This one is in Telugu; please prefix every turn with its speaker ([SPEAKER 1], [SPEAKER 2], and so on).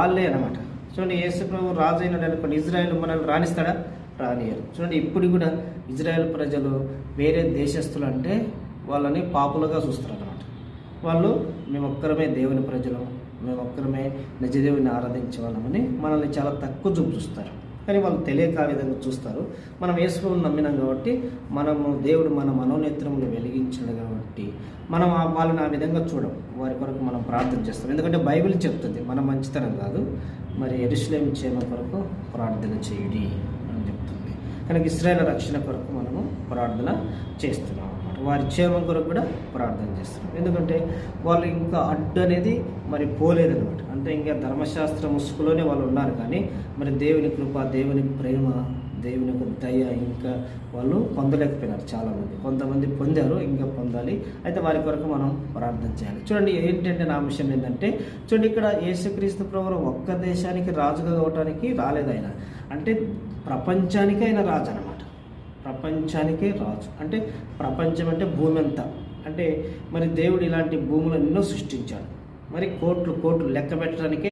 [SPEAKER 1] వాళ్ళే అనమాట. చూడండి, యేసు ప్రభు రాజు అయినాడు అనుకోండి, ఇజ్రాయెల్ మనల్ని రాణిస్తాడా? రానియరు. చూడండి, ఇప్పుడు కూడా ఇజ్రాయెల్ ప్రజలు వేరే దేశస్తులు అంటే వాళ్ళని పాపులుగా చూస్తారు అనమాట. వాళ్ళు మేమొక్కరమే దేవుని ప్రజలు, మేమొక్కరమే నిజదేవుని ఆరాధించే వాళ్ళమని మనల్ని చాలా తక్కువ చూస్తారు. కానీ వాళ్ళు తెలియక ఆ విధంగా చూస్తారు. మనం యేసు ప్రభువుని నమ్మినాం కాబట్టి, మనము దేవుడు మన మనోనేత్రములు వెలిగించాడు కాబట్టి మనం వాళ్ళని ఆ విధంగా చూడం. వారి కొరకు మనం ప్రార్థన చేస్తాం. ఎందుకంటే బైబిల్ చెప్తుంది, మన మంచితనం కాదు, మరి యెరూషలేము క్షేమ కొరకు ప్రార్థన చేయుడి అని చెప్తుంది. కనుక ఇశ్రాయేలు రక్షణ కొరకు మనము ప్రార్థన చేస్తున్నాం అన్నమాట. వారి క్షేమం కొరకు కూడా ప్రార్థన చేస్తున్నాం. ఎందుకంటే వాళ్ళు ఇంకా అడ్డు అనేది మరి పోలేదన్నమాట. అంటే ఇంకా ధర్మశాస్త్ర ముసుగులోనే వాళ్ళు ఉన్నారు, కానీ మరి దేవుని కృప, దేవుని ప్రేమ, దేవుని యొక్క దయ ఇంకా వాళ్ళు పొందలేకపోయినారు. చాలామంది, కొంతమంది పొందారు, ఇంకా పొందాలి. అయితే వారి కొరకు మనం ప్రార్థన చేయాలి. చూడండి, ఏంటంటే నా విషయం ఏంటంటే, చూడండి, ఇక్కడ యేసుక్రీస్తు ప్రభువు ఒక్క దేశానికి రాజుగా అవటానికి రాలేదు ఆయన. అంటే ప్రపంచానికి ఆయన రాజు అనమాట. ప్రపంచానికే రాజు అంటే ప్రపంచం అంటే భూమి అంతా. అంటే మరి దేవుడు ఇలాంటి భూములు ఎన్నో సృష్టించాడు. మరి కోట్లు కోట్లు లెక్క పెట్టడానికే